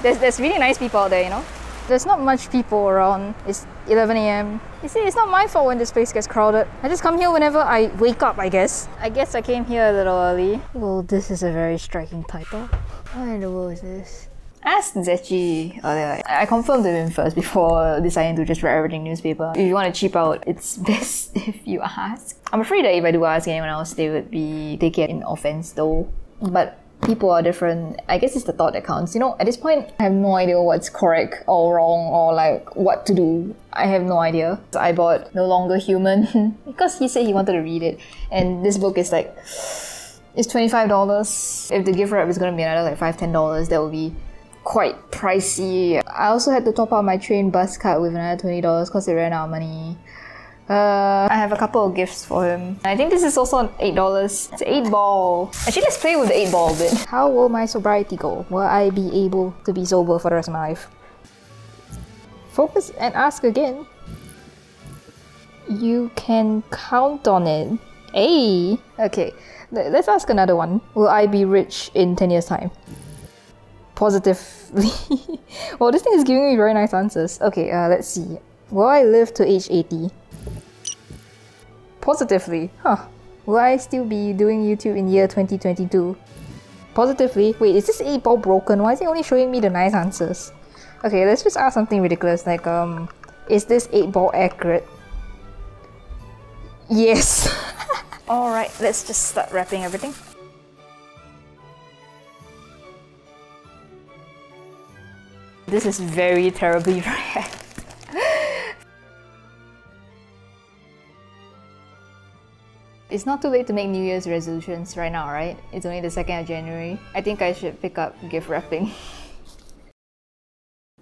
There's really nice people out there, you know?" There's not much people around. It's 11 a.m. You see, it's not my fault when this place gets crowded. I just come here whenever I wake up, I guess. I guess I came here a little early. Well, this is a very striking title. What in the world is this? Ask Zechi earlier. I confirmed with him first before deciding to just write everything newspaper. If you want to cheap out, it's best if you ask. I'm afraid that if I do ask anyone else, they would take it in offense though. But people are different. I guess it's the thought that counts. You know, at this point, I have no idea what's correct or wrong or like what to do. I have no idea. So I bought No Longer Human because he said he wanted to read it. And this book is like, it's $25. If the gift wrap is going to be another like $5-10, that would be quite pricey. I also had to top up my train bus card with another $20 because it ran out of money. I have a couple of gifts for him. I think this is also $8. It's an 8-ball. Actually, let's play with the 8-ball a bit. How will my sobriety go? Will I be able to be sober for the rest of my life? Focus and ask again. You can count on it. Hey! Okay, let's ask another one. Will I be rich in 10 years' time? Positively. Well, this thing is giving me very nice answers. Okay, let's see. Will I live to age 80? Positively. Huh. Will I still be doing YouTube in year 2022? Positively. Wait, is this 8-ball broken? Why is it only showing me the nice answers? Okay, let's just ask something ridiculous like, is this 8-ball accurate? Yes. Alright, let's just start wrapping everything. This is very terribly wrapped. It's not too late to make New Year's resolutions right now, right? It's only the 2nd of January. I think I should pick up gift wrapping.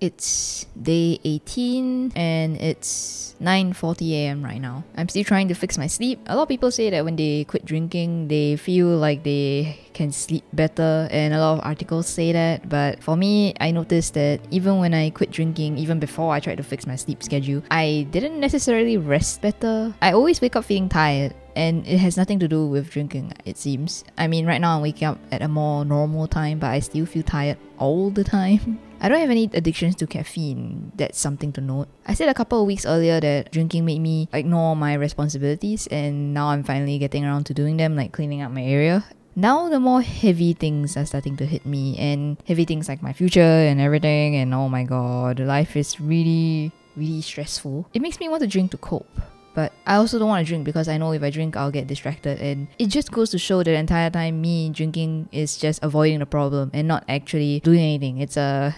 It's day 18 and it's 9:40 a.m. right now. I'm still trying to fix my sleep. A lot of people say that when they quit drinking, they feel like they can sleep better, and a lot of articles say that. But for me, I noticed that even when I quit drinking, even before I tried to fix my sleep schedule, I didn't necessarily rest better. I always wake up feeling tired. And it has nothing to do with drinking, it seems. I mean, right now I'm waking up at a more normal time, but I still feel tired all the time. I don't have any addictions to caffeine. That's something to note. I said a couple of weeks earlier that drinking made me ignore my responsibilities, and now I'm finally getting around to doing them, like cleaning up my area. Now the more heavy things are starting to hit me, and heavy things like my future and everything, and oh my god, life is really, really stressful. It makes me want to drink to cope. But I also don't want to drink because I know if I drink, I'll get distracted. And it just goes to show that the entire time me drinking is just avoiding the problem and not actually doing anything. It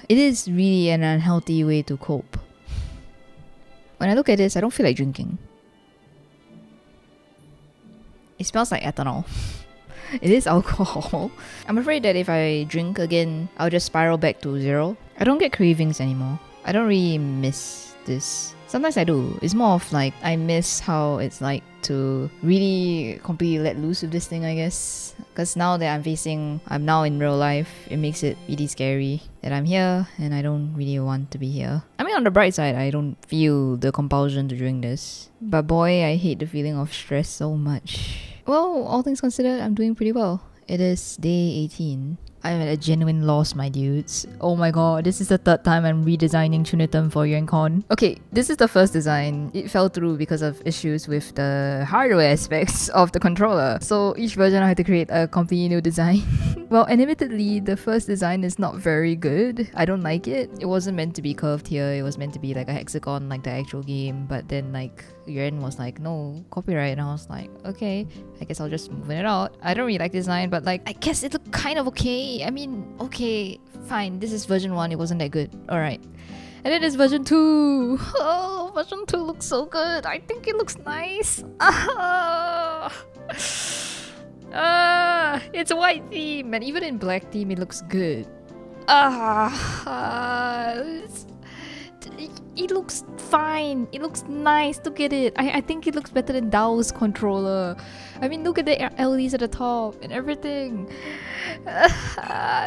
is really an unhealthy way to cope. When I look at this, I don't feel like drinking. It smells like ethanol. It is alcohol. I'm afraid that if I drink again, I'll just spiral back to 0. I don't get cravings anymore. I don't really miss this. Sometimes I do. It's more of like, I miss how it's like to really completely let loose with this thing, I guess. Because now that I'm now in real life, it makes it really scary that I'm here and I don't really want to be here. I mean, on the bright side, I don't feel the compulsion to drink this. But boy, I hate the feeling of stress so much. Well, all things considered, I'm doing pretty well. It is day 18. I'm at a genuine loss, my dudes. Oh my god, this is the 3rd time I'm redesigning Chunitum for YuanCon. Okay, this is the first design. It fell through because of issues with the hardware aspects of the controller. So each version I had to create a completely new design. Well, and admittedly, the first design is not very good. I don't like it. It wasn't meant to be curved here. It was meant to be like a hexagon like the actual game. But then like Yuan was like, no, copyright. And I was like, okay, I guess I'll just move it out. I don't really like design, but like, I guess it looked kind of okay. I mean, okay, fine. This is version 1. It wasn't that good. Alright. And then there's version 2. Oh, version 2 looks so good. I think it looks nice. It's a white theme. And even in black theme, it looks good. It looks fine. It looks nice. Look at it. I think it looks better than Dao's controller. I mean, look at the LEDs at the top and everything.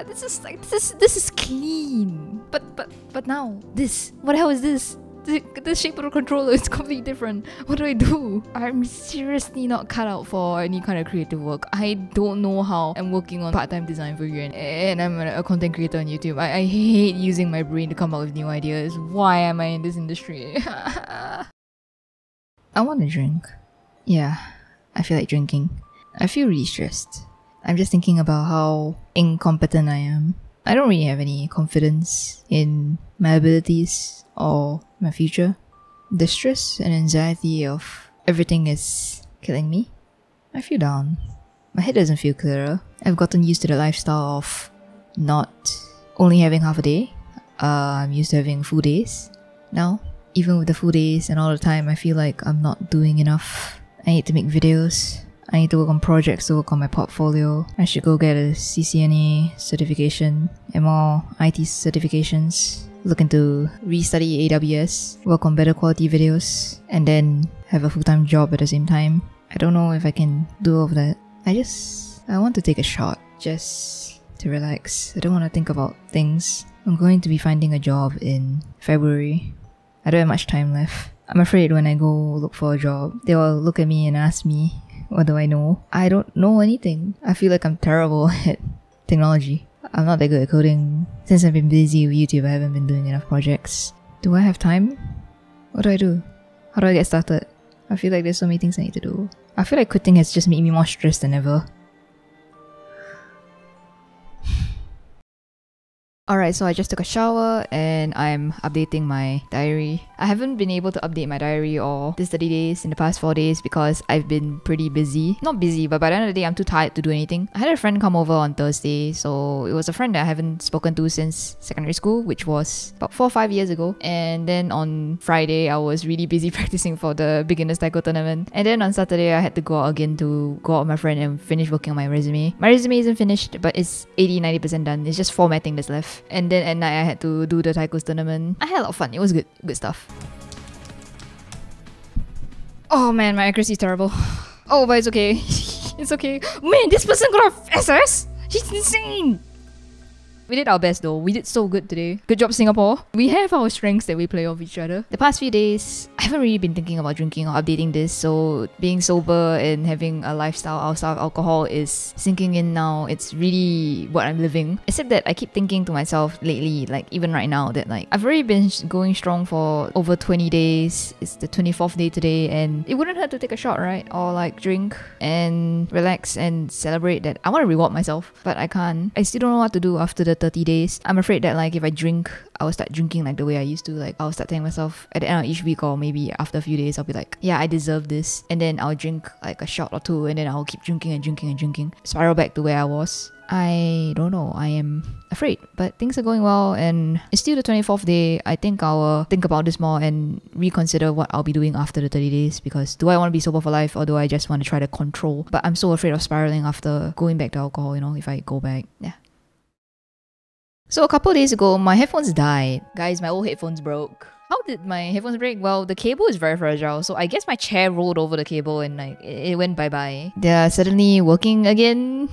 This is clean. But now this. What the hell is this? the shape of the controller is completely different. What do I do? I'm seriously not cut out for any kind of creative work. I don't know how. I'm working on part-time design for you and I'm a content creator on YouTube. I hate using my brain to come up with new ideas. Why am I in this industry? I want to drink. Yeah, I feel like drinking. I feel really stressed. I'm just thinking about how incompetent I am. I don't really have any confidence in my abilities or my future. The stress and anxiety of everything is killing me. I feel down. My head doesn't feel clearer. I've gotten used to the lifestyle of not only having half a day. I'm used to having full days. Now, even with the full days and all the time, I feel like I'm not doing enough. I need to make videos. I need to work on projects to work on my portfolio. I should go get a CCNA certification and more IT certifications. Look into restudy AWS, work on better quality videos, and then have a full-time job at the same time. I don't know if I can do all of that. I want to take a shot just to relax. I don't want to think about things. I'm going to be finding a job in February. I don't have much time left. I'm afraid when I go look for a job, they will look at me and ask me, what do I know? I don't know anything. I feel like I'm terrible at technology. I'm not that good at coding. Since I've been busy with YouTube, I haven't been doing enough projects. Do I have time? What do I do? How do I get started? I feel like there's so many things I need to do. I feel like quitting has just made me more stressed than ever. Alright, so I just took a shower and I'm updating my diary. I haven't been able to update my diary or this 30 days in the past 4 days because I've been pretty busy. Not busy, but by the end of the day, I'm too tired to do anything. I had a friend come over on Thursday, so it was a friend that I haven't spoken to since secondary school, which was about 4 or 5 years ago. And then on Friday, I was really busy practicing for the beginner's taekwondo tournament. And then on Saturday, I had to go out again to go out with my friend and finish working on my resume. My resume isn't finished, but it's 80-90% done. It's just formatting that's left. And then at night I had to do the taekwondo tournament. I had a lot of fun. It was good stuff. Oh man, my accuracy is terrible. Oh, but it's okay. It's okay. Man, this person got a SS? He's insane! We did our best though. We did so good today. Good job, Singapore. We have our strengths that we play off each other. The past few days, I haven't really been thinking about drinking or updating this, so being sober and having a lifestyle outside of alcohol is sinking in now. It's really what I'm living. Except that I keep thinking to myself lately, like even right now, that like I've already been going strong for over 20 days. It's the 24th day today and it wouldn't hurt to take a shot, right? Or like drink and relax and celebrate that. I want to reward myself, but I can't. I still don't know what to do after the 30 days. I'm afraid that like if I drink, I will start drinking like the way I used to. Like I'll start telling myself at the end of each week or maybe after a few days, I'll be like, yeah, I deserve this. And then I'll drink like a shot or two and then I'll keep drinking and drinking and drinking. Spiral back to where I was. I don't know. I am afraid, but things are going well and it's still the 24th day. I think I'll think about this more and reconsider what I'll be doing after the 30 days because do I want to be sober for life or do I just want to try to control? But I'm so afraid of spiraling after going back to alcohol, you know, if I go back. Yeah. So a couple of days ago, my headphones died. Guys, my old headphones broke. How did my headphones break? Well, the cable is very fragile, so I guess my chair rolled over the cable and like it went bye-bye. They're suddenly working again.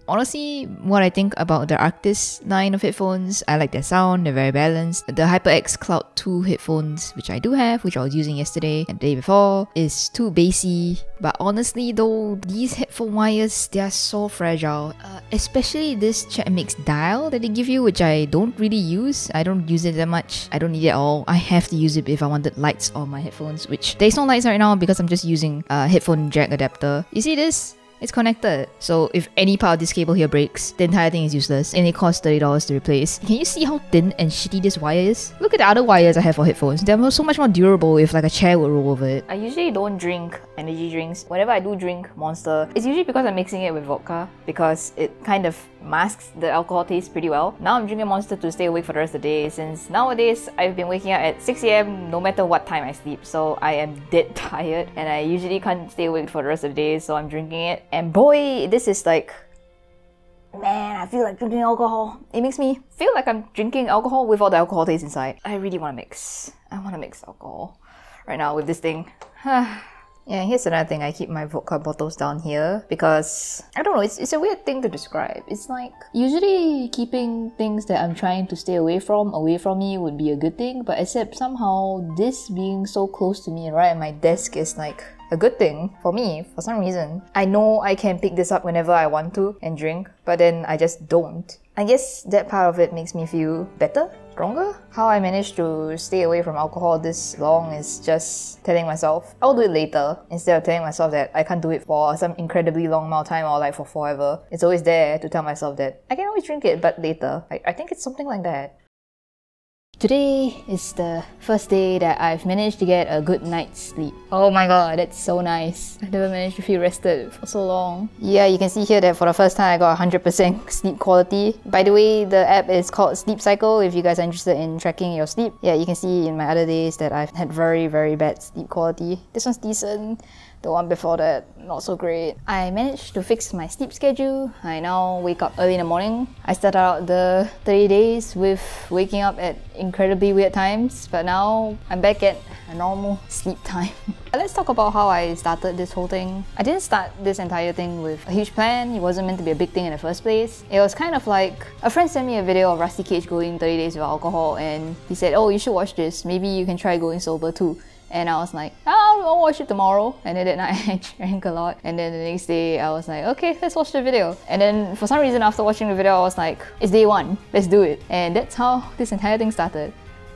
Honestly, what I think about the Arctis line of headphones, I like their sound, they're very balanced. The HyperX Cloud 2 headphones, which I do have, which I was using yesterday and the day before, is too bassy. But honestly though, these headphone wires, they are so fragile. Especially this Mix dial that they give you, which I don't really use. I don't use it that much. I don't need it at all. I have to use it if I wanted lights on my headphones, which there's no lights right now because I'm just using a headphone jack adapter. You see this? It's connected. So if any part of this cable here breaks, the entire thing is useless and it costs $30 to replace. Can you see how thin and shitty this wire is? Look at the other wires I have for headphones. They're so much more durable if like a chair would roll over it. I usually don't drink energy drinks. Whenever I do drink Monster, it's usually because I'm mixing it with vodka because it kind of masks the alcohol taste pretty well. Now I'm drinking Monster to stay awake for the rest of the day since nowadays I've been waking up at 6 AM no matter what time I sleep. So I am dead tired and I usually can't stay awake for the rest of the day, so I'm drinking it. And boy, this is like, man, I feel like drinking alcohol. It makes me feel like I'm drinking alcohol with all the alcohol taste inside. I really want to mix. I want to mix alcohol right now with this thing. Yeah, here's another thing. I keep my vodka bottles down here because, I don't know, it's a weird thing to describe. It's like, usually keeping things that I'm trying to stay away from me would be a good thing, but except somehow this being so close to me right at my desk is like a good thing for me for some reason. I know I can pick this up whenever I want to and drink, but then I just don't. I guess that part of it makes me feel better, stronger. How I managed to stay away from alcohol this long is just telling myself I'll do it later, instead of telling myself that I can't do it for some incredibly long amount of time or like for forever. It's always there to tell myself that I can always drink it, but later. I think it's something like that. Today is the first day that I've managed to get a good night's sleep. Oh my god, that's so nice. I've never managed to feel rested for so long. Yeah, you can see here that for the first time I got 100% sleep quality. By the way, the app is called Sleep Cycle if you guys are interested in tracking your sleep. Yeah, you can see in my other days that I've had very bad sleep quality. This one's decent. The one before that, not so great. I managed to fix my sleep schedule. I now wake up early in the morning. I started out the 30 days with waking up at incredibly weird times, but now I'm back at a normal sleep time. Let's talk about how I started this whole thing. I didn't start this entire thing with a huge plan. It wasn't meant to be a big thing in the first place. It was kind of like, a friend sent me a video of Rusty Cage going 30 days without alcohol, and he said, oh, you should watch this. Maybe you can try going sober too. And I was like, oh, I'll watch it tomorrow. And then that night I drank a lot. And then the next day I was like, okay, let's watch the video. And then for some reason after watching the video I was like, it's day one, let's do it. And that's how this entire thing started.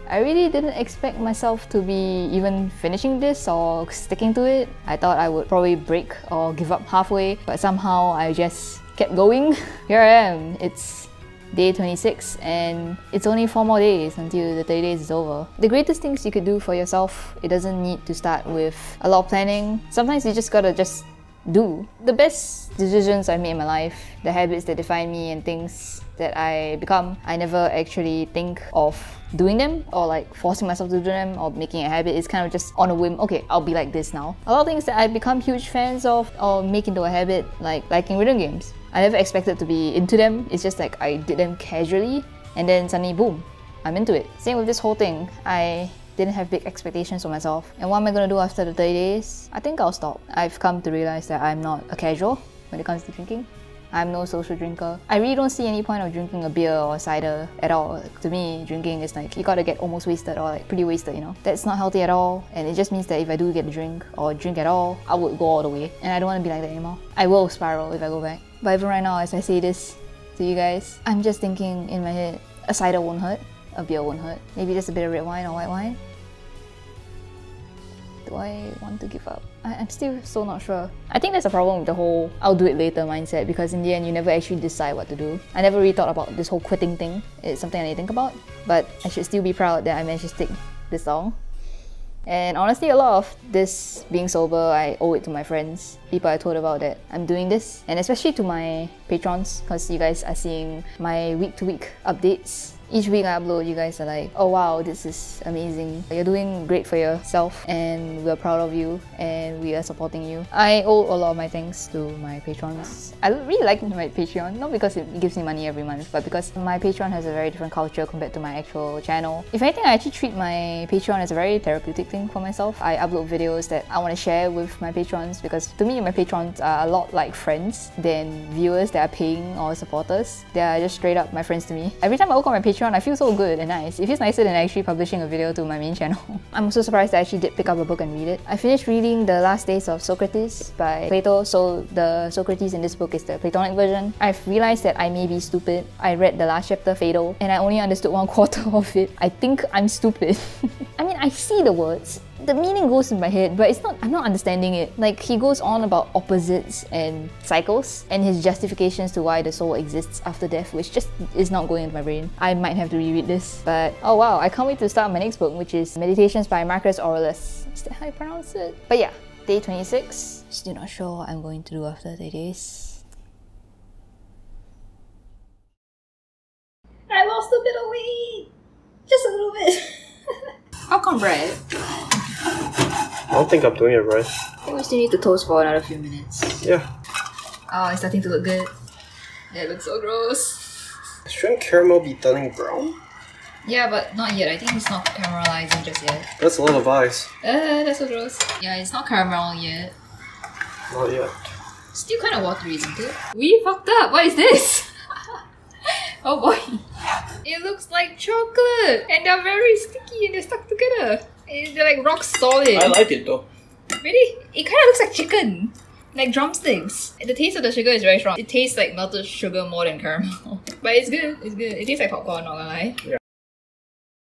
I really didn't expect myself to be even finishing this or sticking to it. I thought I would probably break or give up halfway, but somehow I just kept going. Here I am. It's day 26 and it's only 4 more days until the 30 days is over. The greatest things you could do for yourself, it doesn't need to start with a lot of planning. Sometimes you just gotta do. The best decisions I made in my life, the habits that define me and things that I become, I never actually think of doing them or like forcing myself to do them or making a habit. It's kind of just on a whim, okay, I'll be like this now. A lot of things that I've become huge fans of or make into a habit, like liking rhythm games. I never expected to be into them. It's just like I did them casually and then suddenly boom, I'm into it. Same with this whole thing. I didn't have big expectations for myself. And what am I gonna do after the 30 days? I think I'll stop. I've come to realize that I'm not a casual when it comes to drinking. I'm no social drinker. I really don't see any point of drinking a beer or cider at all. To me, drinking is like, you gotta get almost wasted or like pretty wasted, you know? That's not healthy at all, and it just means that if I do get a drink or drink at all, I would go all the way. And I don't want to be like that anymore. I will spiral if I go back. But even right now, as I say this to you guys, I'm just thinking in my head, a cider won't hurt, a beer won't hurt. Maybe just a bit of red wine or white wine. Do I want to give up? I'm still so not sure. I think that's a problem with the whole I'll do it later mindset, because in the end you never actually decide what to do. I never really thought about this whole quitting thing. It's something I need to think about, but I should still be proud that I managed to stick this long. And honestly, a lot of this being sober, I owe it to my friends, people I told about that I'm doing this, and especially to my patrons, because you guys are seeing my week-to-week updates. Each week I upload, you guys are like, oh wow, this is amazing. You're doing great for yourself and we're proud of you and we are supporting you. I owe a lot of my thanks to my patrons. I really like my Patreon, not because it gives me money every month, but because my Patreon has a very different culture compared to my actual channel. If anything, I actually treat my Patreon as a very therapeutic thing for myself. I upload videos that I want to share with my patrons, because to me, my patrons are a lot like friends than viewers that are paying or supporters. They are just straight up my friends to me. Every time I look on my Patreon, I feel so good and nice. It feels nicer than actually publishing a video to my main channel. I'm also surprised I actually did pick up a book and read it. I finished reading The Last Days of Socrates by Plato. So the Socrates in this book is the Platonic version. I've realized that I may be stupid. I read the last chapter, Phaedo, and I only understood 1/4 of it. I think I'm stupid. I mean, I see the words. The meaning goes in my head, but I'm not understanding it. Like, he goes on about opposites and cycles and his justifications to why the soul exists after death, which just is not going into my brain. I might have to reread this, but oh wow, I can't wait to start my next book, which is Meditations by Marcus Aurelius. Is that how you pronounce it? But yeah, day 26. Still not sure what I'm going to do after 30 days. I lost a bit of weight! Just a little bit. How come, Brad? I don't think I'm doing it right. I think we still need to toast for another few minutes. Yeah. Oh, it's starting to look good. Yeah, it looks so gross. Shouldn't caramel be turning brown? Yeah, but not yet. I think it's not caramelizing just yet. That's a lot of ice. That's so gross. Yeah, it's not caramel yet. Not yet. Still kind of watery, isn't it? We fucked up. What is this? Oh boy. It looks like chocolate, and they're very sticky and they're stuck together. And they're like rock solid. I like it though. Really? It kind of looks like chicken. Like drumsticks. The taste of the sugar is very strong. It tastes like melted sugar more than caramel. But it's good. It's good. It tastes like popcorn, not gonna lie. Yeah.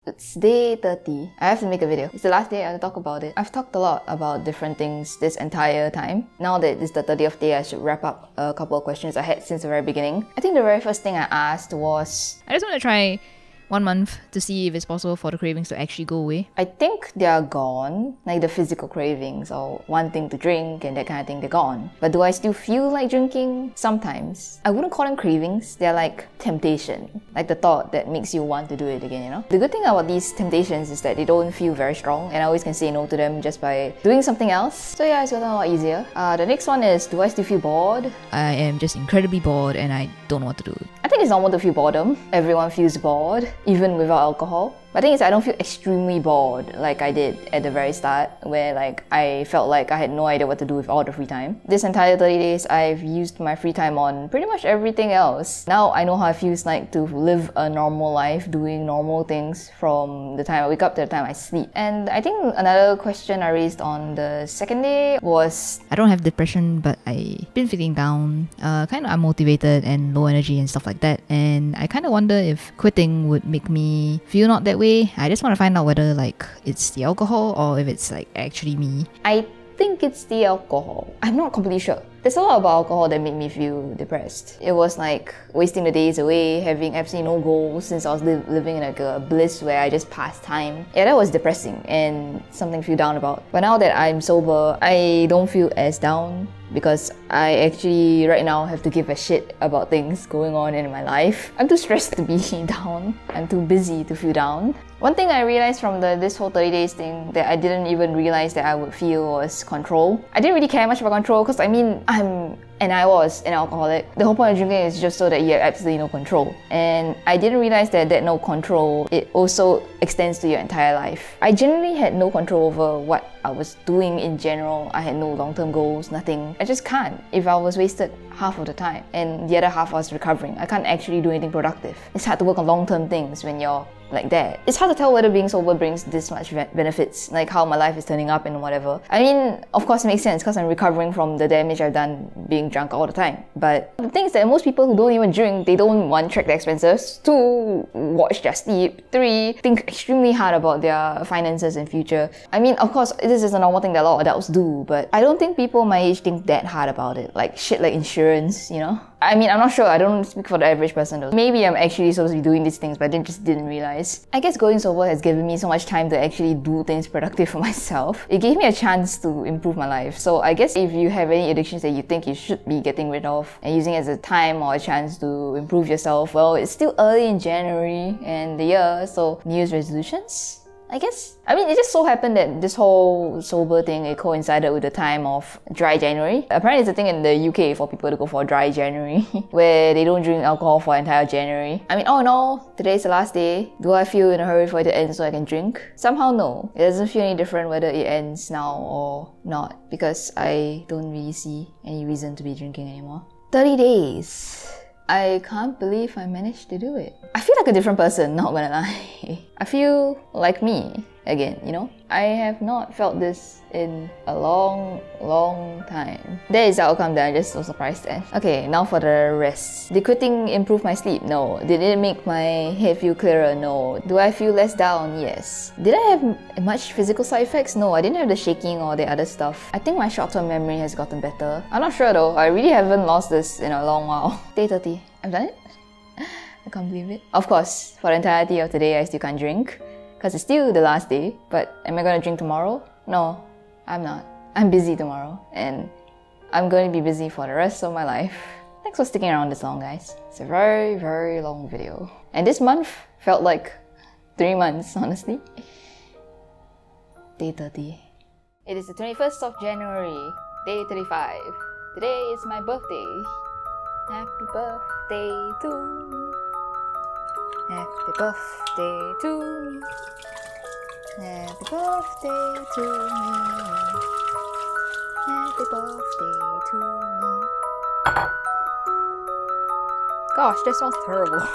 It's day 30. I have to make a video. It's the last day I have to talk about it. I've talked a lot about different things this entire time. Now that it's the 30th day, I should wrap up a couple of questions I had since the very beginning. I think the very first thing I asked was... I just want to try 1 month to see if it's possible for the cravings to actually go away. I think they are gone, like the physical cravings or wanting to drink and that kind of thing, they're gone. But do I still feel like drinking? Sometimes. I wouldn't call them cravings, they're like temptation. Like the thought that makes you want to do it again, you know? The good thing about these temptations is that they don't feel very strong and I always can say no to them just by doing something else. So yeah, it's gotten a lot easier. The next one is, do I still feel bored? I am just incredibly bored and I don't know what to do. I think it's normal to feel boredom. Everyone feels bored, even without alcohol. But the thing is, I don't feel extremely bored like I did at the very start, where like I felt like I had no idea what to do with all the free time. This entire 30 days, I've used my free time on pretty much everything else. Now I know how it feels like to live a normal life, doing normal things from the time I wake up to the time I sleep. And I think another question I raised on the second day was... I don't have depression, but I've been feeling down, kind of unmotivated and low energy and stuff like that. And I kind of wonder if quitting would make me feel not that way. I just want to find out whether like it's the alcohol or if it's like actually me. I think it's the alcohol. I'm not completely sure. There's a lot about alcohol that made me feel depressed. It was like wasting the days away, having absolutely no goals since I was living in like a bliss where I just passed time. Yeah, that was depressing and something to feel down about. But now that I'm sober, I don't feel as down because I actually right now have to give a shit about things going on in my life. I'm too stressed to be down. I'm too busy to feel down. One thing I realized from this whole 30 days thing that I didn't even realize that I would feel was control. I didn't really care much about control because I mean, I was an alcoholic. The whole point of drinking is just so that you have absolutely no control. And I didn't realize that no control, it also extends to your entire life. I generally had no control over what I was doing in general. I had no long-term goals, nothing. I just can't. If I was wasted half of the time and the other half I was recovering, I can't actually do anything productive. It's hard to work on long-term things when you're like that. It's hard to tell whether being sober brings this much benefits, like how my life is turning up and whatever. I mean, of course it makes sense because I'm recovering from the damage I've done being drunk all the time. But the thing is that most people who don't even drink, they don't 1, track their expenses, 2, watch their sleep, 3, think extremely hard about their finances and future. I mean, of course, this is a normal thing that a lot of adults do, but I don't think people my age think that hard about it. Like shit like insurance, you know? I mean, I'm not sure. I don't speak for the average person though. Maybe I'm actually supposed to be doing these things, but I just didn't realize. I guess going sober has given me so much time to actually do things productive for myself. It gave me a chance to improve my life. So I guess if you have any addictions that you think you should be getting rid of and using it as a time or a chance to improve yourself, well, it's still early in January and the year, so New Year's resolutions? I guess. I mean, it just so happened that this whole sober thing, it coincided with the time of dry January. Apparently it's a thing in the UK for people to go for dry January, where they don't drink alcohol for entire January. I mean, all in all, today's the last day. Do I feel in a hurry for it to end so I can drink? Somehow no. It doesn't feel any different whether it ends now or not, because I don't really see any reason to be drinking anymore. 30 days. I can't believe I managed to do it. I feel like a different person, not gonna lie. I feel like me again, you know? I have not felt this in a long time. That is the outcome that I'm just so surprised at. Okay, now for the rest. Did quitting improve my sleep? No. Did it make my head feel clearer? No. Do I feel less down? Yes. Did I have much physical side effects? No, I didn't have the shaking or the other stuff. I think my short-term memory has gotten better. I'm not sure though. I really haven't lost this in a long while. Day 30. I've done it? I can't believe it. Of course, for the entirety of today, I still can't drink because it's still the last day. But am I gonna drink tomorrow? No, I'm not. I'm busy tomorrow and I'm going to be busy for the rest of my life. Thanks for sticking around this long, guys. It's a very long video. And this month felt like 3 months, honestly. Day 30. It is the 21st of January, day 35. Today is my birthday. Happy birthday to Happy birthday to me. Happy birthday to me. Happy birthday to me. Gosh, that sounds terrible.